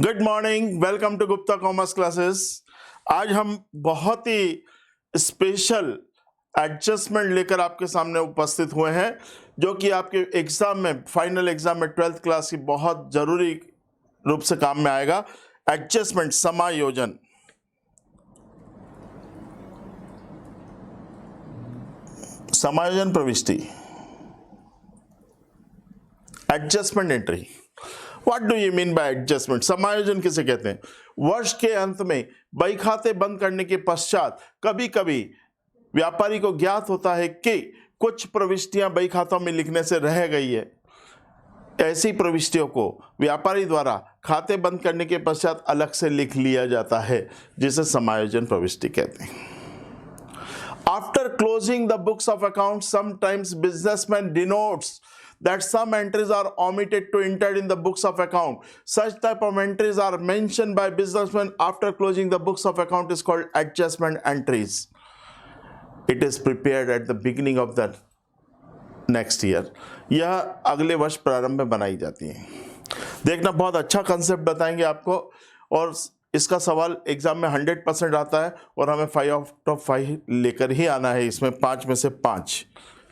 Good morning, welcome to Gupta Commerce Classes. आज हम बहुत ही स्पेशल एडजस्टमेंट लेकर आपके सामने उपस्थित हुए हैं, जो कि आपके एग्जाम में, फाइनल एग्जाम में 12th क्लास की बहुत जरूरी रूप से काम में आएगा। एडजस्टमेंट, समायोजन। समायोजन प्रविष्टि, adjustment entry. What do you mean by adjustment? समायोजन किसे कहते हैं? वर्ष के अंत में बही खाते बंद करने के पश्चात कभी कभी व्यापारी को ज्ञात होता है कि कुछ प्रविष्टियां बही खातों में लिखने से रह गई है। ऐसी प्रविष्टियों को व्यापारी द्वारा खाते बंद करने के पश्चात अलग से लिख लिया जाता है, जिसे समायोजन प्रविष्टि कहते हैं। After closing the books of accounts, sometimes businessman denotes that some entries are omitted to enter in the books of account. Such type of entries are mentioned by businessman after closing the books of account is called adjustment entries. It is prepared at the beginning of the next year. यह अगले वर्ष प्रारंभ में बनाई जाती है। देखना, बहुत अच्छा कंसेप्ट बताएंगे आपको, और इसका सवाल एग्जाम में 100% आता है, और हमें 5 आउट ऑफ 5 लेकर ही आना है। इसमें 5 में से 5,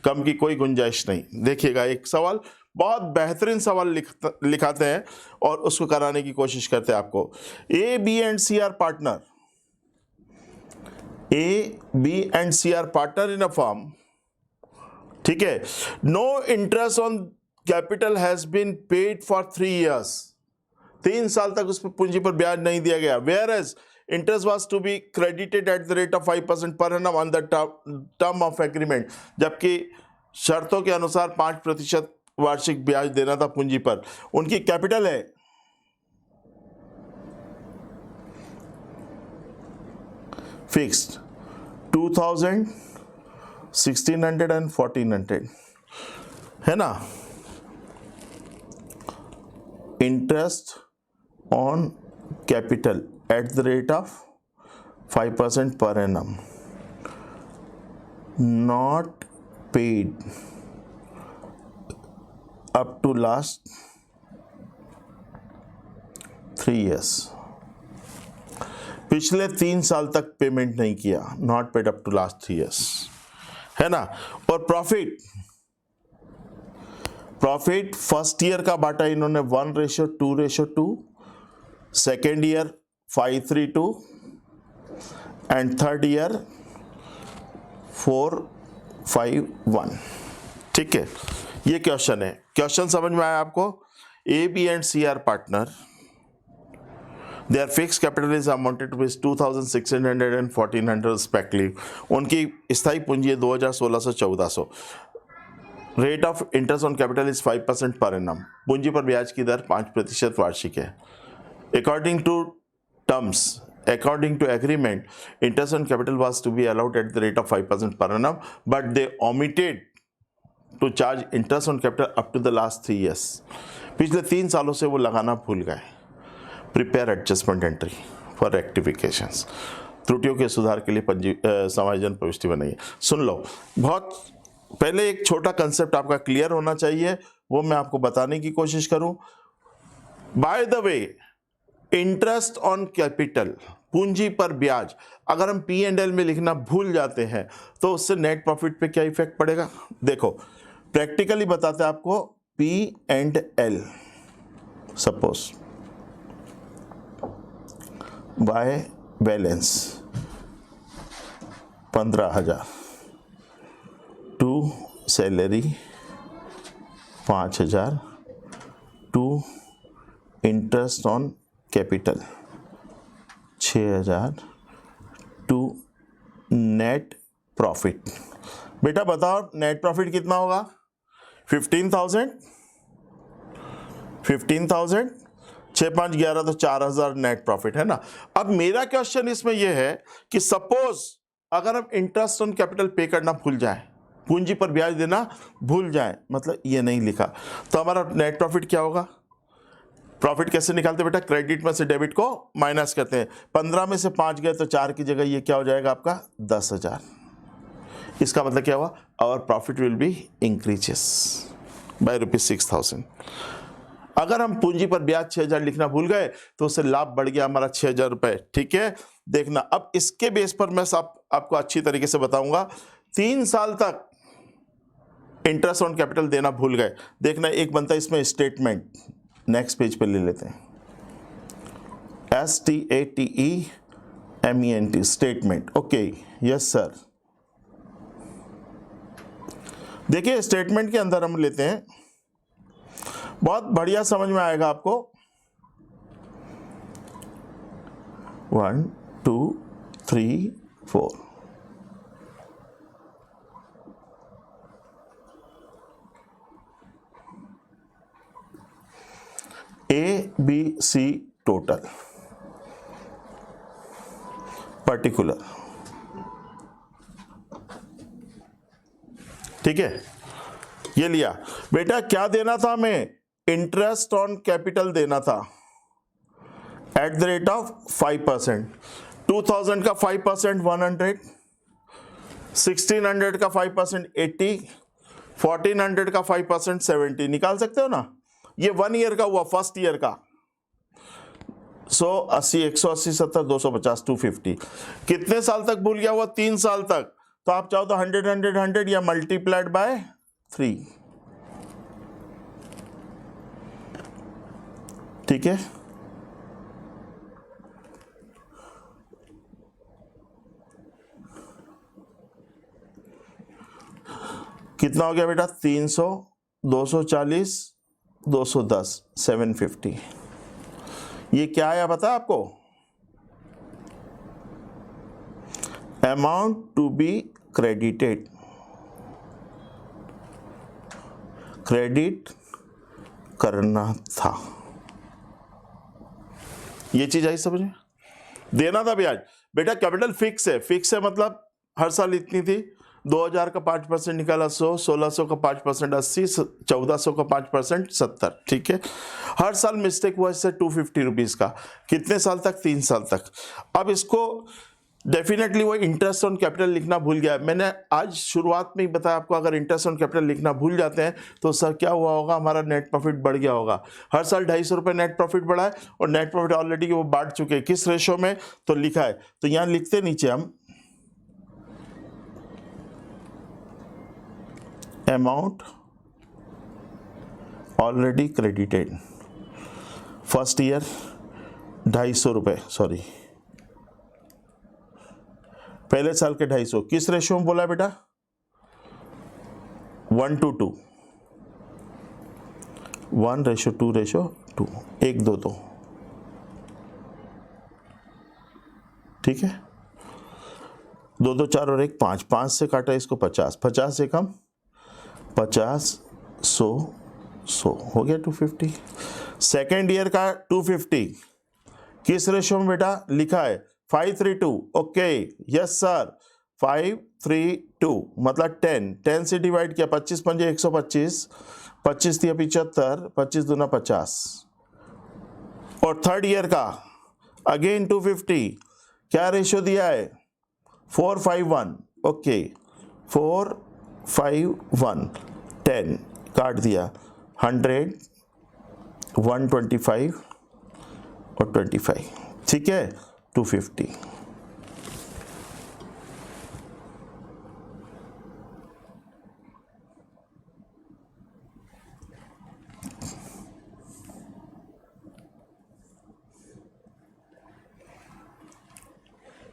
कम की कोई गुंजाइश नहीं। देखिएगा, एक सवाल बहुत बेहतरीन सवाल लिखाते हैं और उसको कराने की कोशिश करते हैं आपको। A B and C are partner, A B and C are partner in a firm, ठीक है। No interest on capital has been paid for 3 years। 3 साल तक उस पर पूंजी पर ब्याज नहीं दिया गया। Where as interest was to be credited at the rate of 5% per annum on the term of agreement, जबकि शर्तों के अनुसार 5% वार्षिक ब्याज देना था पूंजी पर। उनकी कैपिटल है फिक्स्ड 2000, 1600 एंड 1400, है ना। Interest on capital at the rate of 5% per annum, not paid up to last 3 years। पिछले 3 साल तक पेमेंट नहीं किया, not paid up to last 3 years, है ना। और प्रॉफिट फर्स्ट ईयर का बांटा इन्होंने 1:2:2, second year 5:3:2 and third year 4:5:1, ठीक है। ये क्वेश्चन है। क्वेश्चन समझ में आया आपको? A B and C are partner, their fixed capital is amounted to 2600 and 1400 respectively. उनकी स्थायी पूंजी है 2000, 1600, 1400। Rate of interest on capital is 5% per annum. पूंजी पर ब्याज की दर 5% वार्षिक है। According to terms, according to agreement, interest on capital was to be allowed at the rate of 5% per annum, but they omitted to charge interest on capital up to the last 3 years. पिछले 3 सालों से वो लगाना भूल गए। Prepare adjustment entry for rectifications। त्रुटियों के सुधार के लिए समायोजन प्रविष्टि बनाइए। सुन लो, बहुत पहले एक छोटा कंसेप्ट आपका क्लियर होना चाहिए, वो मैं आपको बताने की कोशिश करूं। By the way, interest on capital, पूंजी पर ब्याज, अगर हम P&L में लिखना भूल जाते हैं तो उससे नेट प्रॉफिट पे क्या इफेक्ट पड़ेगा? देखो, प्रैक्टिकली बताते हैं आपको। P&L, suppose by balance 15,000, to salary 5,000, to interest on capital 6,000, to net profit. बेटा बताओ, नेट प्रॉफिट कितना होगा? 15,000, 6 5 11 तो 4,000 नेट प्रॉफिट, है ना। अब मेरा क्वेश्चन इसमें यह है कि सपोज अगर हम इंटरेस्ट ऑन कैपिटल पे करना भूल जाए, पूंजी पर ब्याज देना भूल जाए, मतलब ये नहीं लिखा, तो हमारा नेट प्रॉफिट क्या होगा? प्रॉफिट कैसे निकालते बेटा? क्रेडिट में से डेबिट को माइनस करते हैं। 15 में से 5 गए तो 4 की जगह ये क्या हो जाएगा आपका? 10,000। इसका मतलब क्या हुआ? Our profit will be increases by ₹6,000। अगर हम पूंजी पर ब्याज 6,000 लिखना भूल गए तो उससे लाभ बढ़ गया हमारा 6,000 रुपए। ठीक है, देखना अब इसके बेस पर मैं आपको अच्छी तरीके से बताऊंगा। 3 साल तक इंटरेस्ट ऑन कैपिटल देना भूल गए, देखना एक बनता है इसमें स्टेटमेंट, नेक्स्ट पेज पे ले लेते हैं, STATEMENT statement. Okay, yes sir. देखिए स्टेटमेंट के अंदर हम लेते हैं, बहुत बढ़िया समझ में आएगा आपको। 1 2 3 4 ABC टोटल पर्टिकुलर। ठीक है, ये लिया बेटा, क्या देना था हमें? इंटरेस्ट ऑन कैपिटल देना था एट द रेट ऑफ 5%। 2000 का 5% 100, 1600 का 5% 80, 1400 का 5% 70। निकाल सकते हो ना? ये 1 ईयर का हुआ, फर्स्ट ईयर का। 180 180 70 250 250। कितने साल तक भूल गया हुआ? 3 साल तक। तो आप चाहो तो 100 100 100 या मल्टीप्लाइड बाय 3। ठीक है, कितना हो गया बेटा? 300 240 210 750। ये क्या आया पता आपको? Amount to be credited, credit करना था। ये चीज आई समझ में? देना था ब्याज बेटा। कैपिटल फिक्स है, फिक्स है मतलब हर साल इतनी थी। 2000 का 5% निकाला 100, 1600 का 5% 80, 1400 का 5% 70। ठीक है, हर साल मिस्टेक हुआ इससे 250 रुपीज का। कितने साल तक? 3 साल तक। अब इसको डेफिनेटली वो इंटरेस्ट ऑन कैपिटल लिखना भूल गया। मैंने आज शुरुआत में ही बताया आपको, अगर इंटरेस्ट ऑन कैपिटल लिखना भूल जाते हैं तो सर क्या हुआ होगा? हमारा नेट प्रॉफिट बढ़ गया होगा। हर साल 250 रुपये नेट प्रॉफिट बढ़ा है और नेट प्रॉफिट ऑलरेडी वो बांट चुके हैं। किस रेशो में? तो लिखा है, तो यहां लिखते नीचे हम amount already credited. First year 250 रुपये, सॉरी पहले साल के 250। किस रेशियो में बोला बेटा? 1:2, 1:2:2, 1:2:2। ठीक है, 2 2 4 और 1 5, 5 से काटा इसको 50, 50 से कम 50, 100 100 हो गया 250। सेकेंड ईयर का 250 किस रेशियो में बेटा? लिखा है 5:3:2। ओके, यस सर, 5:3:2 मतलब 10, 10 से डिवाइड किया, 25 पंजे 125, 25 दिया 75, 25 दूना 50। और थर्ड ईयर का अगेन 250, क्या रेशियो दिया है? 4:5:1। ओके, 4:5:1, 10 काट दिया, 100, 125 और 25। ठीक है, 250।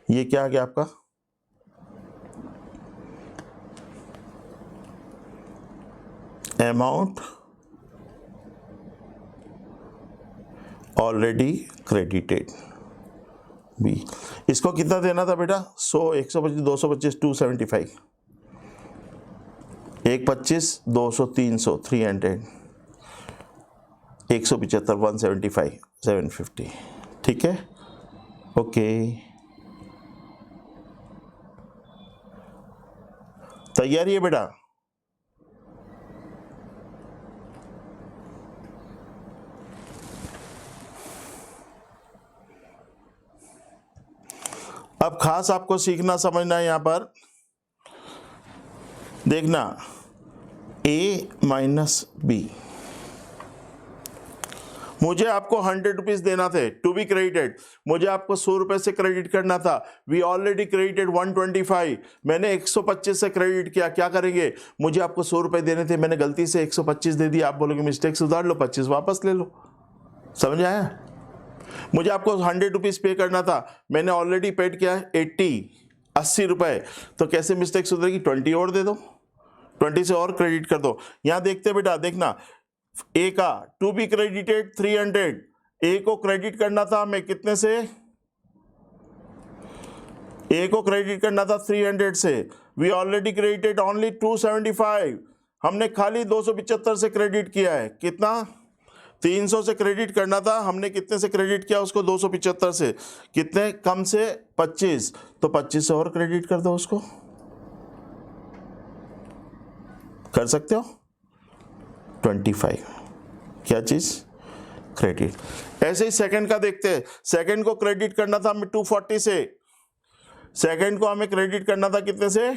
ये क्या आ गया आपका? Amount already credited be. इसको कितना देना था बेटा? 100 125 225 275, 125 200 300 300, 175 175 750। ठीक है, ओके, तैयारी है बेटा? अब खास आपको सीखना समझना है, यहां पर देखना A - B मुझे आपको 100 रुपीज देना थे टू बी क्रेडिटेड, मुझे आपको 100 रुपए से क्रेडिट करना था। वी ऑलरेडी क्रेडिटेड 125, मैंने 125 से क्रेडिट किया। क्या करेंगे, मुझे आपको 100 रुपए देने थे, मैंने गलती से 125 दे दिया। आप बोलोगे मिस्टेक सुधार लो, 25 वापस ले लो। समझ आया? मुझे आपको 100 रुपीज पे करना था, मैंने ऑलरेडी पेड किया 80 रुपए, तो कैसे मिस्टेक सुधरेगी? 20 और दे दो, 20 से और क्रेडिट कर दो। यहां देखते बेटा, देखना ए का टू बी क्रेडिटेड 300, ए को क्रेडिट करना था मैं कितने से? ए को क्रेडिट करना था 300 से। वी ऑलरेडी क्रेडिटेड ओनली 275, हमने खाली 275 से क्रेडिट किया है। कितना? 300 से क्रेडिट करना था, हमने कितने से क्रेडिट किया उसको? 275 से। कितने कम से? 25, तो 25 से और क्रेडिट कर दो उसको। कर सकते हो? 25, क्या चीज? क्रेडिट। ऐसे ही सेकंड का देखते हैं। सेकंड को क्रेडिट करना था हमें 240 से, सेकंड को हमें क्रेडिट करना था कितने से?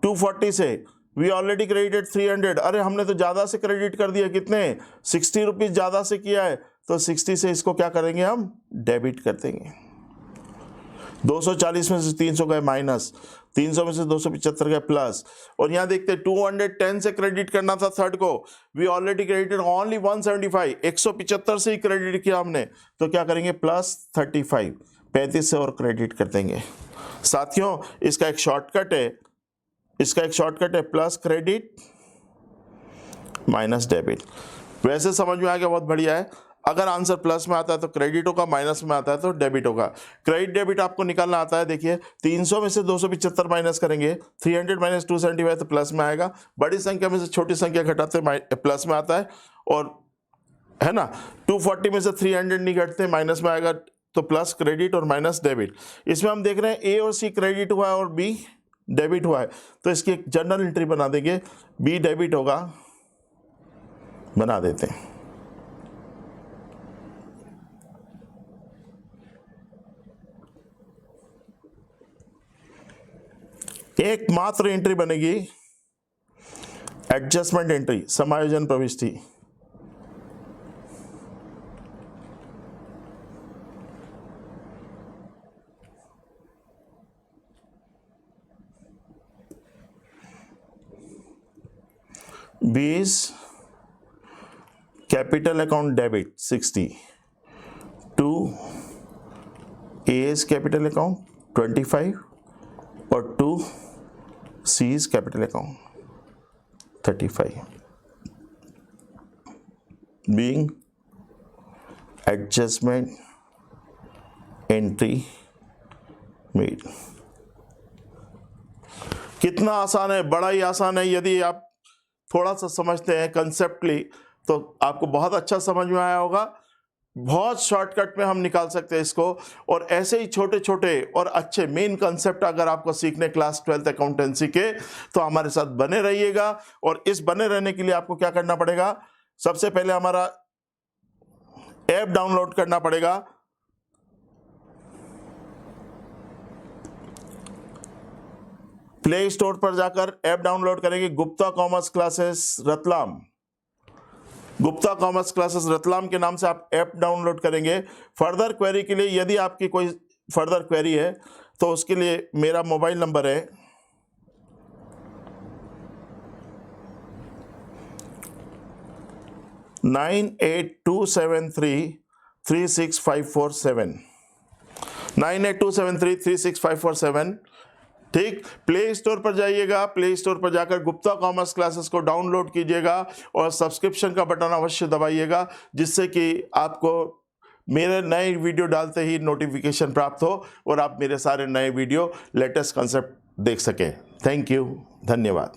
240 से। वी ऑलरेडी क्रेडिटेड 300, अरे हमने तो ज्यादा से क्रेडिट कर दिया। कितने? 60 रुपीज ज्यादा से किया है, तो 60 से इसको क्या करेंगे हम? डेबिट कर देंगे। 240 में से 300 गए माइनस, 300 में से 275 गए प्लस। और यहां देखते 210 से क्रेडिट करना था थर्ड को, वी ऑलरेडी क्रेडिटेड ओनली 175, 175 से ही क्रेडिट किया हमने, तो क्या करेंगे? प्लस 35, 35 से और क्रेडिट कर देंगे। साथियों इसका एक शॉर्टकट है, इसका एक शॉर्टकट है प्लस क्रेडिट माइनस डेबिट। वैसे समझ में आ गया, बहुत बढ़िया है। अगर आंसर प्लस में आता है तो क्रेडिट होगा, माइनस में आता है तो डेबिट होगा। क्रेडिट डेबिट आपको निकालना आता है। देखिए 300 में से 275 माइनस करेंगे, 300 माइनस 275 तो प्लस में आएगा। बड़ी संख्या में से छोटी संख्या घटाते प्लस में आता है, और है ना 240 में से 300 नहीं घटते, माइनस में आएगा। तो प्लस क्रेडिट और माइनस डेबिट। इसमें हम देख रहे हैं ए और सी क्रेडिट हुआ है और बी डेबिट हुआ है, तो इसकी एक जनरल एंट्री बना देंगे, बी डेबिट होगा, बना देते हैं। एकमात्र एंट्री बनेगी एडजस्टमेंट एंट्री, समायोजन प्रविष्टि। B's capital account debit 60 to A's capital account 25 और to C's capital account 35 being adjustment entry made. कितना आसान है, बड़ा ही आसान है। यदि आप थोड़ा सा समझते हैं कंसेप्टली तो आपको बहुत अच्छा समझ में आया होगा। बहुत शॉर्टकट में हम निकाल सकते हैं इसको। और ऐसे ही छोटे छोटे और अच्छे मेन कंसेप्ट अगर आपको सीखने क्लास 12th अकाउंटेंसी के, तो हमारे साथ बने रहिएगा। और इस बने रहने के लिए आपको क्या करना पड़ेगा? सबसे पहले हमारा ऐप डाउनलोड करना पड़ेगा। प्ले स्टोर पर जाकर ऐप डाउनलोड करेंगे, Gupta Commerce classes Ratlam, Gupta Commerce classes Ratlam के नाम से आप ऐप डाउनलोड करेंगे। फर्दर क्वेरी के लिए, यदि आपकी कोई फर्दर क्वेरी है तो उसके लिए मेरा मोबाइल नंबर है 9827336547, 9827336547। ठीक, प्ले स्टोर पर जाइएगा, प्ले स्टोर पर जाकर गुप्ता कॉमर्स क्लासेस को डाउनलोड कीजिएगा और सब्सक्रिप्शन का बटन अवश्य दबाइएगा, जिससे कि आपको मेरे नए वीडियो डालते ही नोटिफिकेशन प्राप्त हो और आप मेरे सारे नए वीडियो लेटेस्ट कॉन्सेप्ट देख सकें। थैंक यू, धन्यवाद।